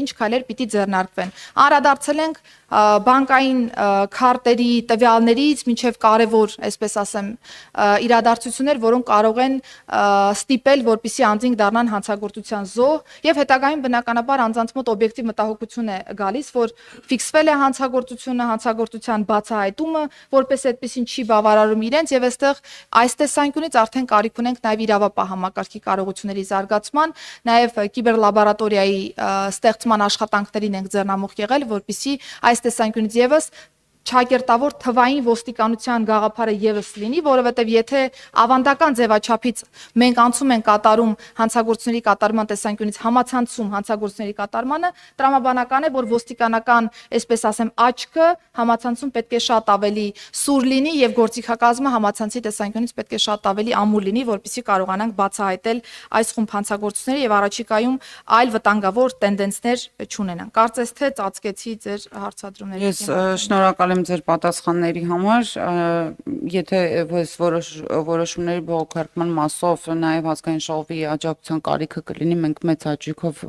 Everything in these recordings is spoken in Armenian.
ինչ քայլեր պիտի ձեռնարկվեն։ Անդրադարձել ենք բանկային քարտերի տվյալներից մինչև կարևոր, այսպես ասեմ, իրադարձություններ, որոնք կարող են ստիպել, որպեսզի անձինք դառնան հանցագործության զոհ, եւ հետագայում բնականաբար անձանց մոտ օբյեկտիվ մտահոգություն է գալիս, որ ֆիքսվել է հանցագործությունը, հանցագործության բացահայտումը, որպես այդպեսին չի բավարարում իրենց, եւ այս տեսանկյունից արդեն կարիք ունենք նաեւ իրավապահ համակարգի կարողությունների զարգացման, նաեւ կիբերլաբորատորիայի ստեղծման աշխատանքներին ենք ձեռնամուխ եղել, որպեսզի այս տեսանկյունից եւս չակերտավոր թվային ոստիկանության գաղափարը եւս լինի, որովհետեւ եթե ավանդական ձևաչափից մենք անցում ենք կատարում հանցագործությունների կատարման տեսանկյունից համացանցում հանցագործությունների կատարմանը, տրամաբանական է, որ ոստիկանական, այսպես ասեմ, աչքը համացանցում պետք է շատ ավելի սուր լինի եւ գործիքակազմը համացանցի տեսանկյունից պետք է շատ ավելի ամուր լինի, որպեսզի կարողանանք բացահայտել այս խումբ հանցագործությունները եւ առաջիկայում այլ վտանգավոր տենդենսներ չունենան։ Կարծես թե ծածկեցի ձեր հարցադրումների։ Ես շնորհակալ եմ ձեր պատասխանների համար, եթե որոշումների բողոքարկման մասով նաև ազգային ժողովի աջակցության կարիքը կլինի, մենք մեծ հաճույքով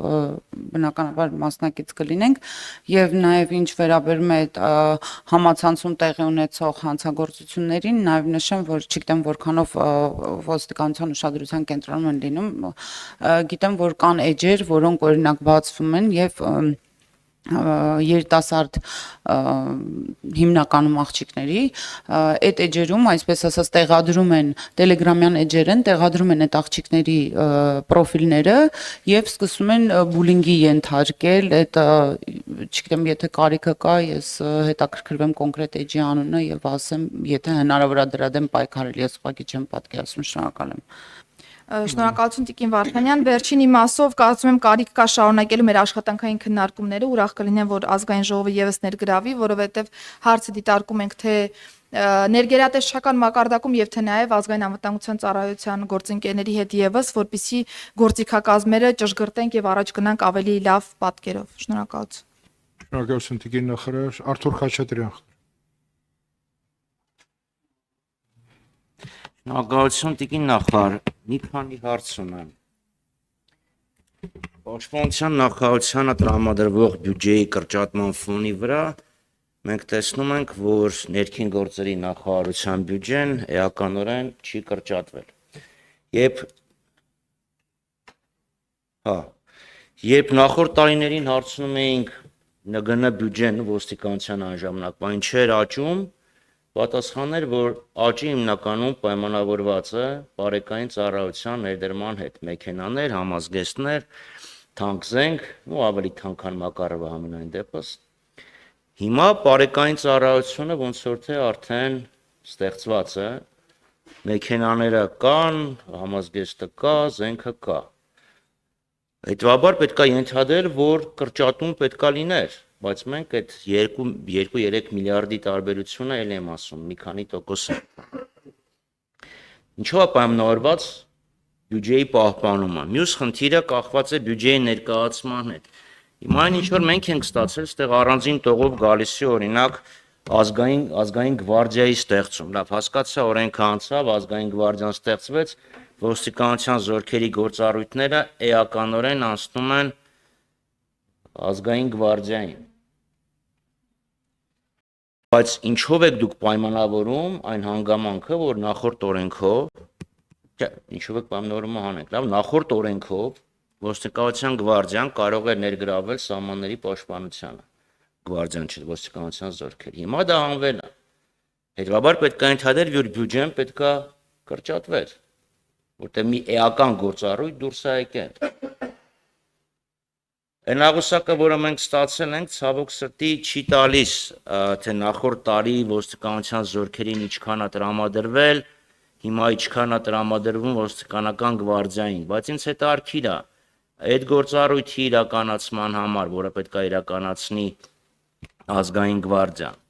բնականաբար մասնակից կլինենք եւ նաև ինչ վերաբերում է համացանցում տեղի ունեցող հանցագործություններին, նաև նշեմ, որ չգիտեմ որքանով ոստիկանության ուշադրության կենտրոնում են լինում, գիտեմ, որ կան էջեր, որոնք օրինակ բացվում են եւ երիտասարդ հիմնականում աղջիկների այդ էջերում, այսպես ասած, տեղադրում են տելեգրամյան էջեր են, տեղադրում են այդ աղջիկների պրոֆիլները եւ սկսում են բուլինգի ենթարկել, այդ չգիտեմ, եթե կարիքը կա, ես հետաքրքրվեմ կոնկրետ էջի անունը եւ ասեմ, եթե հնարավոր է դրա դեմ պայքարել, ես ուղղակի չեմ պատկերացնում, շնորհակալ եմ։ Շնորհակալություն Տիկին Վարդանյան, վերջին իմաստով կարծում եմ կարիք կա շարունակելու մեր աշխատանքային քննարկումները, ուրախ կլինեմ, որ ազգային ժողովը եւս ներգրավի, որովհետեւ հարցը դիտարկում ենք թե ներգերատեսչական մակարդակում եւ թե նաեւ ազգային անվտանգության ծառայության գործընկերների հետ եւս, որպեսզի գործիքակազմերը ճշգրտենք եւ առաջ գնանք ավելի լավ պատկերով։ Շնորհակալություն։ Շնորհակալություն Տիկին նախարար, Արթուր Խաչատրյան։ Շնորհակալություն Տիկին նախարար, մի քանի հարց ունեմ։ Պաշտպանության նախարարությանը տրամադրվող բյուջեի կրճատման ֆոնի վրա մենք տեսնում ենք, որ ներքին գործերի նախարարության բյուջեն էականորեն չի կրճատվել։ Երբ նախորդ տարիներին հարցնում էինք ՆԳՆ բյուջեն ոստիկանության անժամանակվային չէր աճում, պատասխաններ, որ աճի հիմնականում պայմանավորված է բարեկային ծառայության ներդրման հետ, մեքենաներ, համազգեստներ, թանկ ու ավելի թանկան մակարդակը համենայն դեպս։ Հիմա բարեկային ծառայությունը ոնց որ թե արդեն ստեղծված է, մեքենաները կան, համազգեստը կա, զենքը կա։ Հետևաբար պետք է ենթադրել, որ կրճատում պետք է լիներ, բայց մենք այդ 2-3 միլիարդի տարբերությունը էլ եմ ասում, մի քանի տոկոս։ Ինչով է պայմանավորված բյուջեի պահպանումը։ Մյուս խնդիրը կախված է բյուջեի ներկայացման հետ։ Հիմա ինչ որ մենք ենք ստացել, այստեղ առանձին տողով գալիս է օրինակ ազգային գվարդիայի ստեղծում։ Լավ, հասկացա, օրենքը անցավ, ազգային գվարդիան ստեղծվեց, ոստիկանության զորքերի գործառույթները էականորեն անցնում են ազգային գվարդիային։ Բայց ինչով եք դուք պայմանավորում այն հանգամանքը, որ նախորդ օրենքով, ինչով եք պայմանավորումը հանենք, լավ, նախորդ օրենքով ոստիկանության գվարդիան կարող է ներգրավել սահմանների պաշտպանությանը, գվարդիան չէ, ոստիկանության զորքեր։ Հիմա դա անվել է։ Հետևաբար պետք է ենթադրել, որ բյուջեն պետք է կրճատվեր, որտեղ մի էական գործառույթ դուրս է եկել։ Այն աղյուսակը, որը մենք ստացել ենք, ցավոք սրտի չի տալիս, թե նախորդ տարի ոստիկանության զորքերին ինչքան է տրամադրվել, հիմա ինչքան է տրամադրվում ոստիկանական գվարդիային, բայց ինձ հետաքրքիր է, այդ գործառույթի իրականացման համար, որը պետք է իրականացնի ազգային գվարդիան,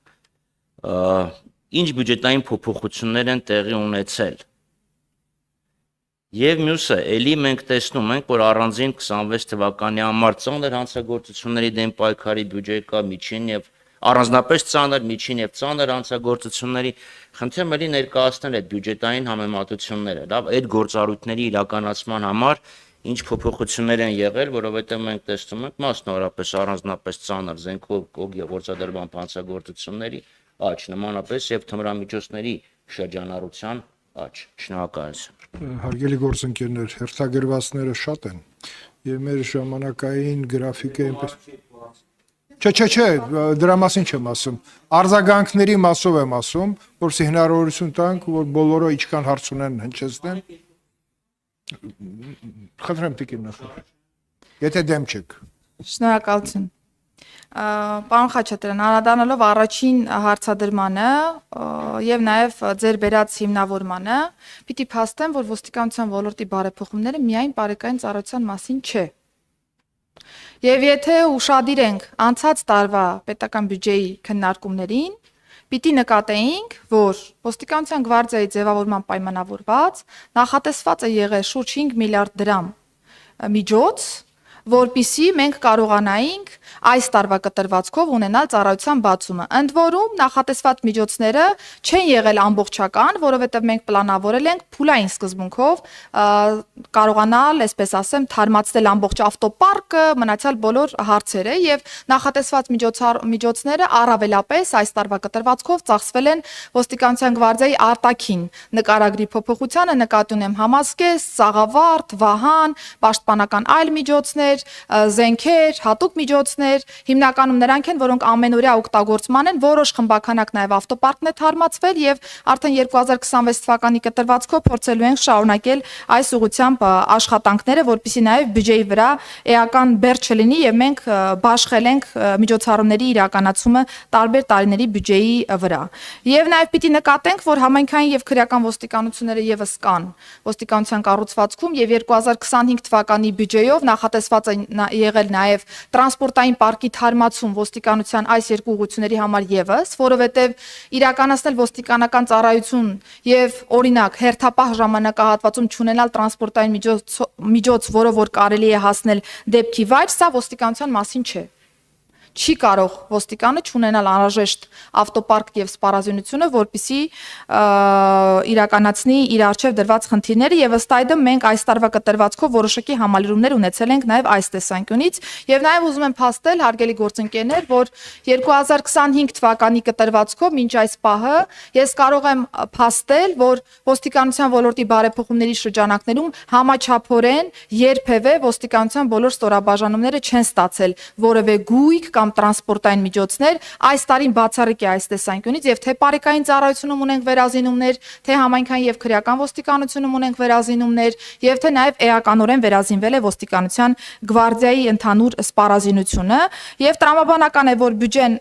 ինչ բյուջետային փոփոխություններ են տեղի ունեցել։ Եվ մյուսը, ելի մենք տեսնում ենք, որ առանձին 26 թվականի համար ծանր հանցագործությունների դեմ պայքարի բյուջե կա, միջին եւ առանձնապես ծանր, միջին եւ ծանր հանցագործությունների, խնդրեմ ելի ներկայացնել այդ բյուջետային համեմատությունները, լավ, այդ գործառույթների իրականացման համար ինչ փոփոխություններ են եղել, որովհետև մենք տեսնում ենք մասնավորապես առանձնապես ծանր զենքով գործադրման հանցագործությունների աճ, նմանապես եւ թմրամիջոցների շրջանառության աճ։ Շնորհակալություն։ Հարգելի գործընկերներ, հերթագրվածները շատ են եւ մեր ժամանակային գրաֆիկը այնպես Չէ, դրա մասին չեմ ասում։ Արձագանքների մասով եմ ասում, որովհետեւ հնարավորություն տանք, որ բոլորը ինչքան հարց ունեն հնչեցնեն։ Խնդրեմ տիկին նախ։ Եթե դեմ չեք։ Շնորհակալություն։ Պարոն Խաչատրյան, անդրադառնալով առաջին հարցադրմանը եւ նաեւ ձեր բերած հիմնավորմանը, պիտի փաստեմ, որ ոստիկանության ոլորտի բարեփոխումները միայն բարեկային ծառայության մասին չէ։ Եվ եթե ուշադիր ենք անցած տարվա պետական բյուջեի քննարկումներին, պիտի նկատեինք, որ ոստիկանության գվարդիայի ձևավորման պայմանավորված նախատեսված է եղել շուրջ 5 միլիարդ դրամ միջոց, որպիսի մենք կարողանայինք այս տարվա կտրվածքով ունենալ ծառայության բացումը։ Ընդ որում նախատեսված միջոցները չեն եղել ամբողջական, որովհետև մենք պլանավորել ենք փուլային սկզբունքով կարողանալ, այսպես ասեմ, թարմացնել ամբողջ ավտոպարկը, մնացյալ բոլոր հարցերը եւ նախատեսված միջոցները առավելապես այս տարվա կտրվածքով ծախսվել են ոստիկանության գվարդիայի արտաքին նկարագրի փոփոխությանը, նկատի ունեմ համազգեստ, սաղավարտ, վահան, պաշտպանական այլ միջոցներ, զենքեր, հատուկ միջոցներ, հիմնականում նրանք են, որոնք ամենօրյա օգտագործման են, որոշ խմբականակ նաև ավտոպարկն է թարմացվել եւ արդեն 2026 թվականի կտրվածքով փորձելու ենք շարունակել այս ուղղությամբ աշխատանքները, որպեսզի նաև բյուջեի վրա էական բեռ չլինի եւ մենք բաշխել ենք միջոցառումների իրականացումը տարբեր տարիների բյուջեի վրա։ Եվ նաև պիտի նկատենք, որ համայնքային եւ քրեական ոստիկանությունները եւս կան ոստիկանության կառուցվածքում եւ 2025 թվականի բյուջեով նախատեսված եղել նաև տրանսպորտային պարկի թարմացում ոստիկանության այս երկու ուղղությունների համար եւս, որովհետեւ իրականացնել ոստիկանական ծառայություն եւ օրինակ հերթապահ ժամանակահատվածում չունենալ տրանսպորտային միջոց, որով որ կարելի է հասնել դեպքի վայր, սա ոստիկանության մասին չէ։ Չի կարող ոստիկանը չունենալ անհրաժեշտ ավտոպարկ եւ սպառազինությունը, որպիսի իրականացնի իր արժեվ դրված խնդիրները եւ ըստ այդմ մենք այս տարվա կտրվածքով որոշակի համալիրումներ ունեցել ենք նաեւ այս տեսանկյունից եւ նաեւ ուզում եմ փաստել հարգելի գործընկերներ, որ 2025 թվականի կտրվածքով մինչ այս պահը ես կարող եմ փաստել, որ ոստիկանության ոլորտի բարեփոխումների շրջանակներում համաչափորեն երբևէ ոստիկանության բոլոր ստորաբաժանումները չեն ստացել որևէ գույք կամ տրանսպորտային միջոցներ, այս տարին բացառիկ է այս տեսանկյունից եւ թե պարեկային ծառայությունում ունենք վերազինումներ, թե համայնքային եւ քրեական ոստիկանությունում ունենք վերազինումներ եւ թե նաեւ էականորեն վերազինվել է ոստիկանության գվարդիայի ընդհանուր սպառազինությունը եւ տրամաբանական է, որ բյուջեն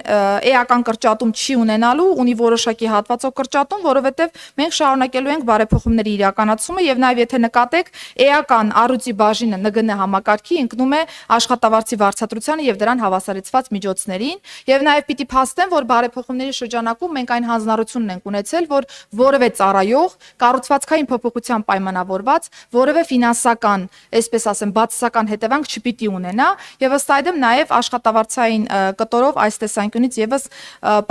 էական կրճատում չի ունենալու, ունի որոշակի հատվածով կրճատում, որովհետեւ մենք շարունակելու ենք բարեփոխումների իրականացումը եւ նաեւ եթե նկատեք, էական առույցի բաժինը ՆԳՆ համակարգի ընկնում է աշխատավարձի վարձատրությանը եւ դրան հավասարեցված միջոցներին եւ նաեւ պիտի փաստեմ, որ բարեփոխումների շրջանակում մենք այն հանձնառությունն ենք ունեցել, որ որևէ ծառայող կառուցվածքային փոփոխության պայմանավորված որևէ ֆինանսական, այսպես ասեմ, բացասական հետևանք չպիտի ունենա եւ ըստ այդմ նաեւ աշխատավարձային կտորով այս տեսանկյունից եւս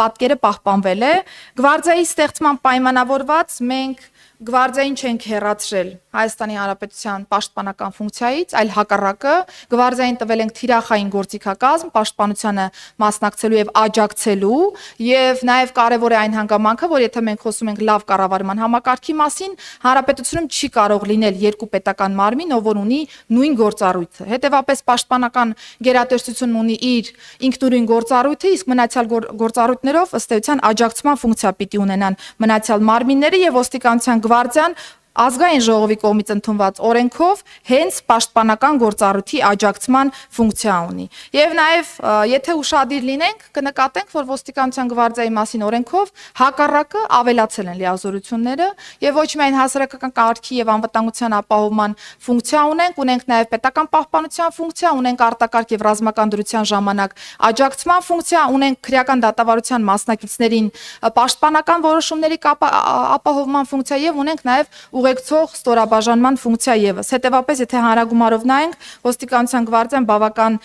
պատկերը պահպանվել է։ Գվարդիայի ստեղծման պայմանավորված մենք Գվարդիային չենք հեռացրել Հայաստանի Հանրապետության պաշտպանական ֆունկցիայից, այլ հակառակը Գվարդիային տվել ենք թիրախային գործիքակազմ, պաշտպանությանը մասնակցելու եւ աջակցելու եւ նաեւ կարեւոր է այն հանգամանքը, որ եթե մենք խոսում ենք լավ կառավարման համակարգի մասին, հանրապետությունում չի կարող լինել երկու պետական մարմին, ով որ ունի նույն գործառույթը։ Հետևաբար պաշտպանական գերատեսչությունն ունի իր ինքնուրույն գործառույթը, իսկ մնացյալ գործառույթներով ըստ էության աջակցման ֆունկցիա պիտի ունենան մնացյալ մարմինները եւ ոստիկանության գվարդիան ազգային ժողովի կողմից ընդունված օրենքով հենց պաշտպանական գործառույթի աջակցման ֆունկցիա ունի։ Եվ նաև եթե ուշադիր լինենք, կնկատենք, որ ոստիկանության գվարդիայի մասին օրենքով հակառակը ավելացել են լիազորությունները եւ ոչ միայն հասարակական կարգի եւ անվտանգության ապահովման ֆունկցիա ունենք նաև պետական պահպանության ֆունկցիա, ունենք արտակարգ եւ ռազմական դրության ժամանակ աջակցման ֆունկցիա, ունենք քրեական դատավարության մասնակիցներին պաշտպանական որոշումների ապահովման ֆունկցիա եւ ունենք նաև ուղեկցող ստորաբաժանման ֆունկցիա եւս։ Հետևաբար, եթե հանրագումարով նայենք, ոստիկանության գվարդիան բավական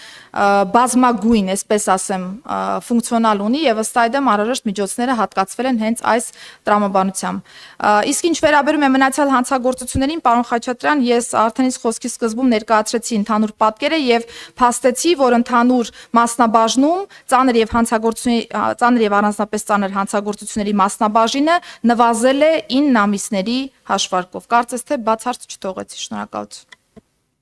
բազմագույն, այսպես ասեմ, ֆունկցիոնալ ունի եւ ըստ այդմ անհրաժեշտ միջոցները հատկացվել են հենց այս տրամաբանությամբ։ Իսկ ինչ վերաբերում է մնացյալ հանցագործություններին, պարոն Խաչատրյան, ես արդեն իսկ խոսքի սկզբում ներկայացրեցի ընդհանուր պատկերը եւ փաստեցի, որ ընդհանուր մասնաբաժնում ծանր եւ առանձնապես ծանր հանցագործությունների մասնաբաժինը նվազել է 9 ամիսների հաշվարկով։ Կարծես թե բացարձակ չթողեցի, շնորհակալություն։